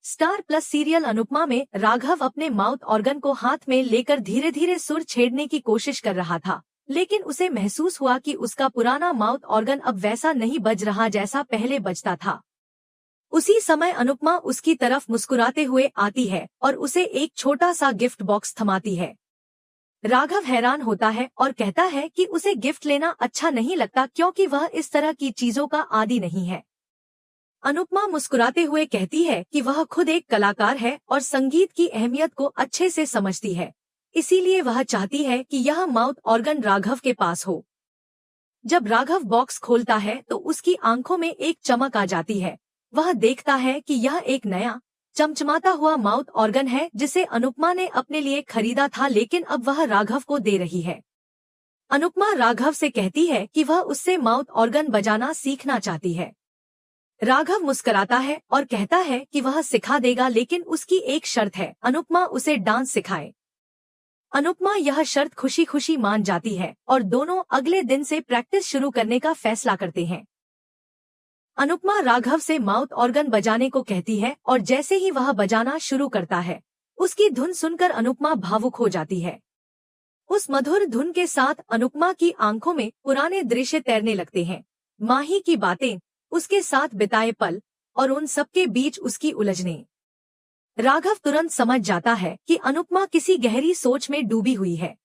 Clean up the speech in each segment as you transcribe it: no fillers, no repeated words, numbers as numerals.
Star plus serial Anupama में राघव अपने mouth organ को हाथ में लेकर धीरे धीरे सुर छेड़ने की कोशिश कर रहा था, लेकिन उसे महसूस हुआ कि उसका पुराना माउथ ऑर्गन अब वैसा नहीं बज रहा जैसा पहले बजता था। उसी समय अनुपमा उसकी तरफ मुस्कुराते हुए आती है और उसे एक छोटा सा गिफ्ट बॉक्स थमाती है। राघव हैरान होता है और कहता है कि उसे गिफ्ट लेना अच्छा नहीं लगता क्योंकि वह इस तरह की चीजों का आदी नहीं है। अनुपमा मुस्कुराते हुए कहती है कि वह खुद एक कलाकार है और संगीत की अहमियत को अच्छे से समझती है, इसीलिए वह चाहती है कि यह माउथ ऑर्गन राघव के पास हो। जब राघव बॉक्स खोलता है तो उसकी आंखों में एक चमक आ जाती है। वह देखता है कि यह एक नया चमचमाता हुआ माउथ ऑर्गन है जिसे अनुपमा ने अपने लिए खरीदा था, लेकिन अब वह राघव को दे रही है। अनुपमा राघव से कहती है कि वह उससे माउथ ऑर्गन बजाना सीखना चाहती है। राघव मुस्कुराता है और कहता है कि वह सिखा देगा, लेकिन उसकी एक शर्त है, अनुपमा उसे डांस सिखाए। अनुपमा यह शर्त खुशी खुशी मान जाती है और दोनों अगले दिन से प्रैक्टिस शुरू करने का फैसला करते हैं। अनुपमा राघव से माउथ ऑर्गन बजाने को कहती है और जैसे ही वह बजाना शुरू करता है, उसकी धुन सुनकर अनुपमा भावुक हो जाती है। उस मधुर धुन के साथ अनुपमा की आंखों में पुराने दृश्य तैरने लगते हैं, माही की बातें, उसके साथ बिताए पल और उन सबके बीच उसकी उलझने। राघव तुरंत समझ जाता है कि अनुपमा किसी गहरी सोच में डूबी हुई है।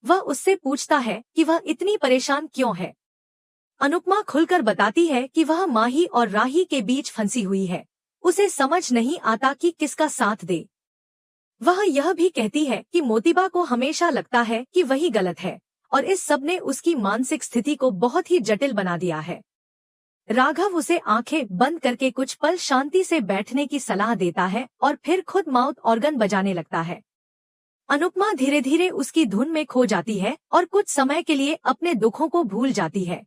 वह उससे पूछता है कि वह इतनी परेशान क्यों है। अनुपमा खुलकर बताती है कि वह माही और राही के बीच फंसी हुई है, उसे समझ नहीं आता कि किसका साथ दे। वह यह भी कहती है कि मोतीबा को हमेशा लगता है कि वही गलत है और इस सब ने उसकी मानसिक स्थिति को बहुत ही जटिल बना दिया है। राघव उसे आंखें बंद करके कुछ पल शांति से बैठने की सलाह देता है और फिर खुद माउथ ऑर्गन बजाने लगता है। अनुपमा धीरे धीरे उसकी धुन में खो जाती है और कुछ समय के लिए अपने दुखों को भूल जाती है।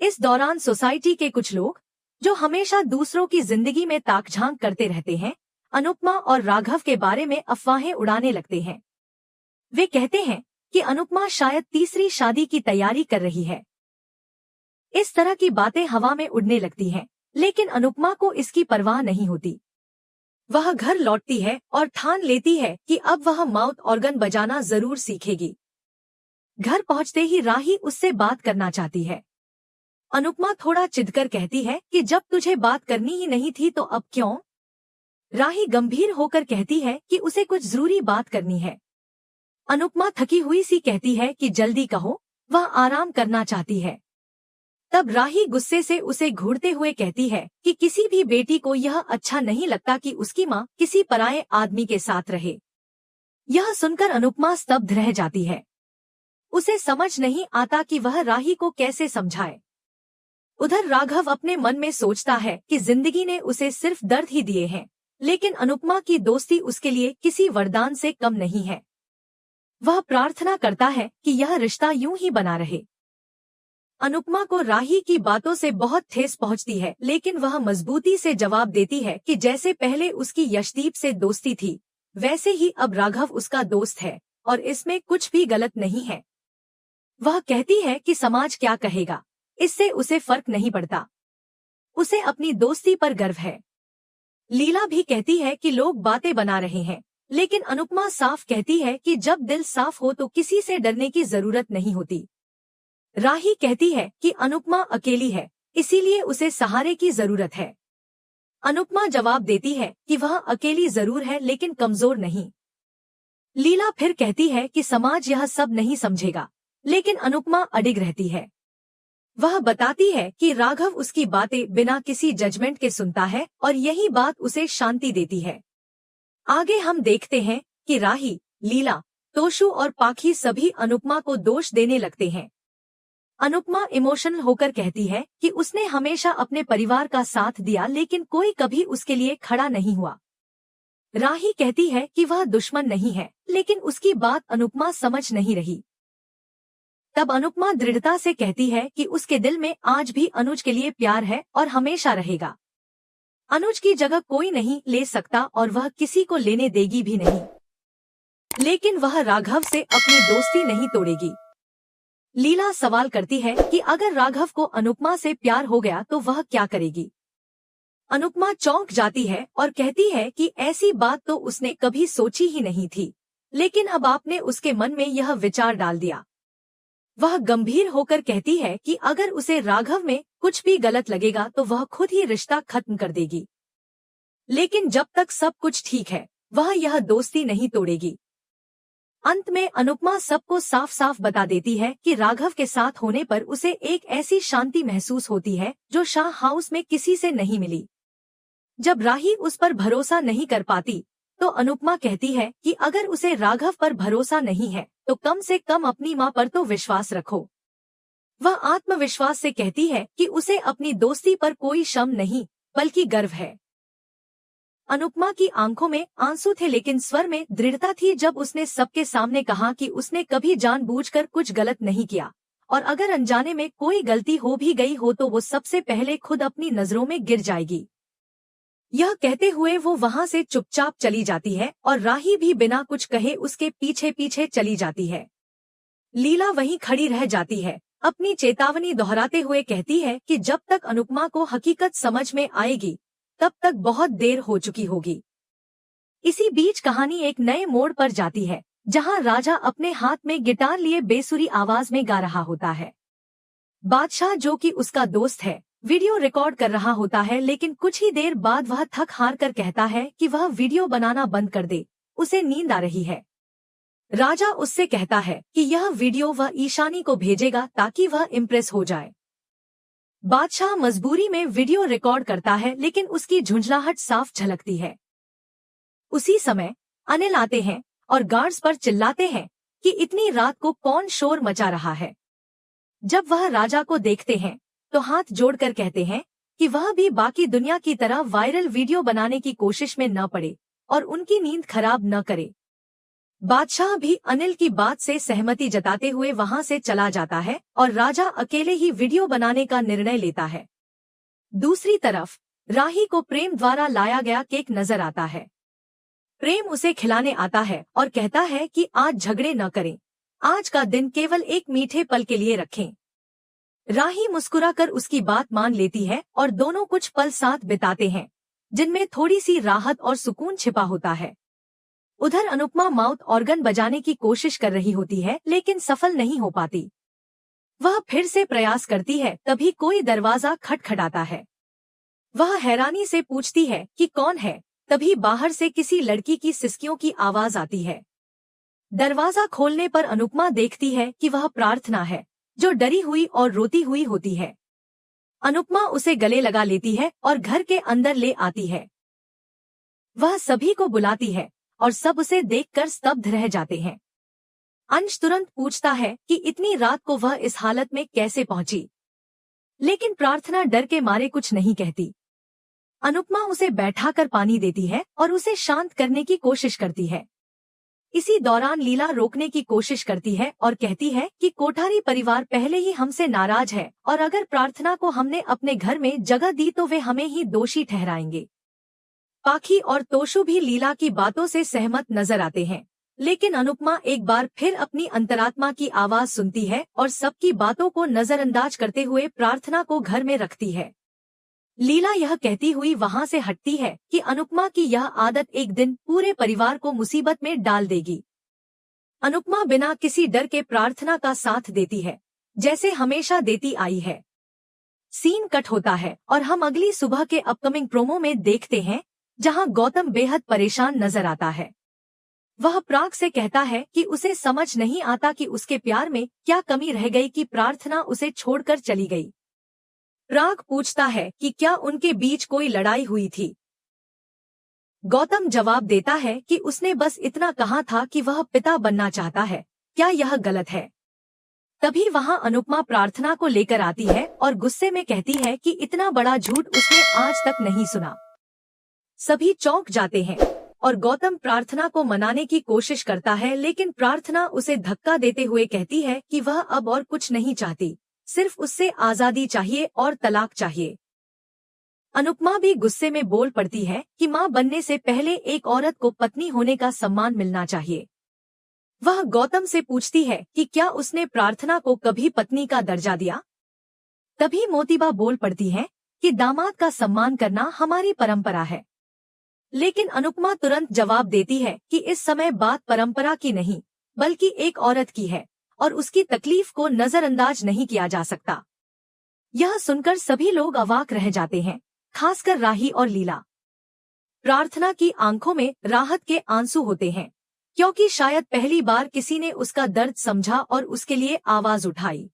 इस दौरान सोसाइटी के कुछ लोग, जो हमेशा दूसरों की जिंदगी में ताकझांक करते रहते हैं, अनुपमा और राघव के बारे में अफवाहें उड़ाने लगते हैं। वे कहते हैं कि अनुपमा शायद तीसरी शादी की तैयारी कर रही है। इस तरह की बातें हवा में उड़ने लगती हैं, लेकिन अनुपमा को इसकी परवाह नहीं होती। वह घर लौटती है और ठान लेती है कि अब वह माउथ ऑर्गन बजाना जरूर सीखेगी। घर पहुंचते ही राही उससे बात करना चाहती है। अनुपमा थोड़ा चिढ़कर कहती है कि जब तुझे बात करनी ही नहीं थी तो अब क्यों? राही गंभीर होकर कहती है कि उसे कुछ जरूरी बात करनी है। अनुपमा थकी हुई सी कहती है कि जल्दी कहो, वह आराम करना चाहती है। तब राही गुस्से से उसे घूरते हुए कहती है कि किसी भी बेटी को यह अच्छा नहीं लगता कि उसकी माँ किसी पराये आदमी के साथ रहे। यह सुनकर अनुपमा स्तब्ध रह जाती है। उसे समझ नहीं आता कि वह राही को कैसे समझाए। उधर राघव अपने मन में सोचता है कि जिंदगी ने उसे सिर्फ दर्द ही दिए हैं, लेकिन अनुपमा की दोस्ती उसके लिए किसी वरदान से कम नहीं है। वह प्रार्थना करता है कि यह रिश्ता यूं ही बना रहे। अनुपमा को राही की बातों से बहुत ठेस पहुंचती है, लेकिन वह मजबूती से जवाब देती है कि जैसे पहले उसकी यशदीप से दोस्ती थी, वैसे ही अब राघव उसका दोस्त है और इसमें कुछ भी गलत नहीं है। वह कहती है कि समाज क्या कहेगा, इससे उसे फर्क नहीं पड़ता। उसे अपनी दोस्ती पर गर्व है। लीला भी कहती है कि लोग बातें बना रहे हैं, लेकिन अनुपमा साफ कहती है कि जब दिल साफ हो तो किसी से डरने की जरूरत नहीं होती। राही कहती है कि अनुपमा अकेली है, इसीलिए उसे सहारे की जरूरत है। अनुपमा जवाब देती है कि वह अकेली जरूर है लेकिन कमजोर नहीं। लीला फिर कहती है कि समाज यह सब नहीं समझेगा, लेकिन अनुपमा अडिग रहती है। वह बताती है कि राघव उसकी बातें बिना किसी जजमेंट के सुनता है और यही बात उसे शांति देती है। आगे हम देखते हैं कि राही, लीला, तोशु और पाखी सभी अनुपमा को दोष देने लगते हैं। अनुपमा इमोशनल होकर कहती है कि उसने हमेशा अपने परिवार का साथ दिया, लेकिन कोई कभी उसके लिए खड़ा नहीं हुआ। राही कहती है कि वह दुश्मन नहीं है, लेकिन उसकी बात अनुपमा समझ नहीं रही। तब अनुपमा दृढ़ता से कहती है कि उसके दिल में आज भी अनुज के लिए प्यार है और हमेशा रहेगा। अनुज की जगह कोई नहीं ले सकता और वह किसी को लेने देगी भी नहीं, लेकिन वह राघव से अपनी दोस्ती नहीं तोड़ेगी। लीला सवाल करती है कि अगर राघव को अनुपमा से प्यार हो गया तो वह क्या करेगी। अनुपमा चौंक जाती है और कहती है कि ऐसी बात तो उसने कभी सोची ही नहीं थी, लेकिन अब आपने उसके मन में यह विचार डाल दिया। वह गंभीर होकर कहती है कि अगर उसे राघव में कुछ भी गलत लगेगा तो वह खुद ही रिश्ता खत्म कर देगी, लेकिन जब तक सब कुछ ठीक है वह यह दोस्ती नहीं तोड़ेगी। अंत में अनुपमा सबको साफ साफ बता देती है कि राघव के साथ होने पर उसे एक ऐसी शांति महसूस होती है जो शाह हाउस में किसी से नहीं मिली। जब राही उस पर भरोसा नहीं कर पाती तो अनुपमा कहती है कि अगर उसे राघव पर भरोसा नहीं है तो कम से कम अपनी माँ पर तो विश्वास रखो। वह आत्मविश्वास से कहती है कि उसे अपनी दोस्ती पर कोई शम नहीं बल्कि गर्व है। अनुपमा की आंखों में आंसू थे लेकिन स्वर में दृढ़ता थी जब उसने सबके सामने कहा कि उसने कभी जानबूझकर कुछ गलत नहीं किया, और अगर अनजाने में कोई गलती हो भी गई हो तो वो सबसे पहले खुद अपनी नजरों में गिर जाएगी। यह कहते हुए वो वहां से चुपचाप चली जाती है और राही भी बिना कुछ कहे उसके पीछे पीछे चली जाती है। लीला वहीं खड़ी रह जाती है, अपनी चेतावनी दोहराते हुए कहती है कि जब तक अनुपमा को हकीकत समझ में आएगी तब तक बहुत देर हो चुकी होगी। इसी बीच कहानी एक नए मोड़ पर जाती है, जहां राजा अपने हाथ में गिटार लिए बेसुरी आवाज में गा रहा होता है। बादशाह जो कि उसका दोस्त है वीडियो रिकॉर्ड कर रहा होता है, लेकिन कुछ ही देर बाद वह थक हार कर कहता है कि वह वीडियो बनाना बंद कर दे, उसे नींद आ रही है। राजा उससे कहता है कि यह वीडियो वह ईशानी को भेजेगा ताकि वह इम्प्रेस हो जाए। बादशाह मजबूरी में वीडियो रिकॉर्ड करता है, लेकिन उसकी झुंझलाहट साफ झलकती है। उसी समय अनिल आते हैं और गार्ड्स पर चिल्लाते हैं कि इतनी रात को कौन शोर मचा रहा है। जब वह राजा को देखते हैं तो हाथ जोड़कर कहते हैं कि वह भी बाकी दुनिया की तरह वायरल वीडियो बनाने की कोशिश में न पड़े और उनकी नींद खराब न करे। बादशाह भी अनिल की बात से सहमति जताते हुए वहां से चला जाता है और राजा अकेले ही वीडियो बनाने का निर्णय लेता है। दूसरी तरफ राही को प्रेम द्वारा लाया गया केक नजर आता है। प्रेम उसे खिलाने आता है और कहता है कि आज झगड़े न करें, आज का दिन केवल एक मीठे पल के लिए रखें। राही मुस्कुराकर उसकी बात मान लेती है और दोनों कुछ पल साथ बिताते हैं, जिनमें थोड़ी सी राहत और सुकून छिपा होता है। उधर अनुपमा माउथ ऑर्गन बजाने की कोशिश कर रही होती है, लेकिन सफल नहीं हो पाती। वह फिर से प्रयास करती है, तभी कोई दरवाजा खटखटाता है। वह हैरानी से पूछती है कि कौन है, तभी बाहर से किसी लड़की की सिसकियों की आवाज आती है। दरवाजा खोलने पर अनुपमा देखती है कि वह प्रार्थना है, जो डरी हुई और रोती हुई होती है। अनुपमा उसे गले लगा लेती है और घर के अंदर ले आती है। वह सभी को बुलाती है और सब उसे देखकर स्तब्ध रह जाते हैं। अंश तुरंत पूछता है कि इतनी रात को वह इस हालत में कैसे पहुंची, लेकिन प्रार्थना डर के मारे कुछ नहीं कहती। अनुपमा उसे बैठाकर पानी देती है और उसे शांत करने की कोशिश करती है। इसी दौरान लीला रोकने की कोशिश करती है और कहती है कि कोठारी परिवार पहले ही हमसे नाराज है और अगर प्रार्थना को हमने अपने घर में जगह दी तो वे हमें ही दोषी ठहराएंगे। पाखी और तोशु भी लीला की बातों से सहमत नजर आते हैं, लेकिन अनुपमा एक बार फिर अपनी अंतरात्मा की आवाज सुनती है और सबकी बातों को नजरअंदाज करते हुए प्रार्थना को घर में रखती है। लीला यह कहती हुई वहां से हटती है कि अनुपमा की यह आदत एक दिन पूरे परिवार को मुसीबत में डाल देगी। अनुपमा बिना किसी डर के प्रार्थना का साथ देती है, जैसे हमेशा देती आई है। सीन कट होता है और हम अगली सुबह के अपकमिंग प्रोमो में देखते हैं, जहां गौतम बेहद परेशान नजर आता है। वह प्राग से कहता है कि उसे समझ नहीं आता कि उसके प्यार में क्या कमी रह गई कि प्रार्थना उसे छोड़कर चली गई। प्राग पूछता है कि क्या उनके बीच कोई लड़ाई हुई थी। गौतम जवाब देता है कि उसने बस इतना कहा था कि वह पिता बनना चाहता है, क्या यह गलत है? तभी वहां अनुपमा प्रार्थना को लेकर आती है और गुस्से में कहती है कि इतना बड़ा झूठ उसने आज तक नहीं सुना। सभी चौंक जाते हैं और गौतम प्रार्थना को मनाने की कोशिश करता है, लेकिन प्रार्थना उसे धक्का देते हुए कहती है कि वह अब और कुछ नहीं चाहती, सिर्फ उससे आजादी चाहिए और तलाक चाहिए। अनुपमा भी गुस्से में बोल पड़ती है कि मां बनने से पहले एक औरत को पत्नी होने का सम्मान मिलना चाहिए। वह गौतम से पूछती है कि क्या उसने प्रार्थना को कभी पत्नी का दर्जा दिया। तभी मोतीबा बोल पड़ती है कि दामाद का सम्मान करना हमारी परंपरा है। लेकिन अनुपमा तुरंत जवाब देती है कि इस समय बात परंपरा की नहीं, बल्कि एक औरत की है और उसकी तकलीफ को नजरअंदाज नहीं किया जा सकता। यह सुनकर सभी लोग अवाक रह जाते हैं, खासकर राही और लीला। प्रार्थना की आंखों में राहत के आंसू होते हैं, क्योंकि शायद पहली बार किसी ने उसका दर्द समझा और उसके लिए आवाज उठाई।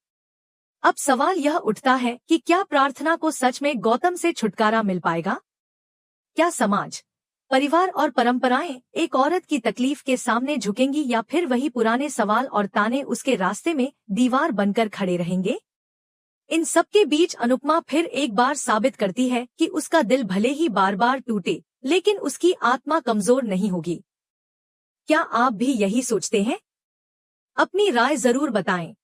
अब सवाल यह उठता है कि क्या प्रार्थना को सच में गौतम से छुटकारा मिल पाएगा? क्या समाज, परिवार और परंपराएं एक औरत की तकलीफ के सामने झुकेंगी या फिर वही पुराने सवाल और ताने उसके रास्ते में दीवार बनकर खड़े रहेंगे? इन सबके बीच अनुपमा फिर एक बार साबित करती है कि उसका दिल भले ही बार बार टूटे, लेकिन उसकी आत्मा कमजोर नहीं होगी। क्या आप भी यही सोचते हैं? अपनी राय जरूर बताएं।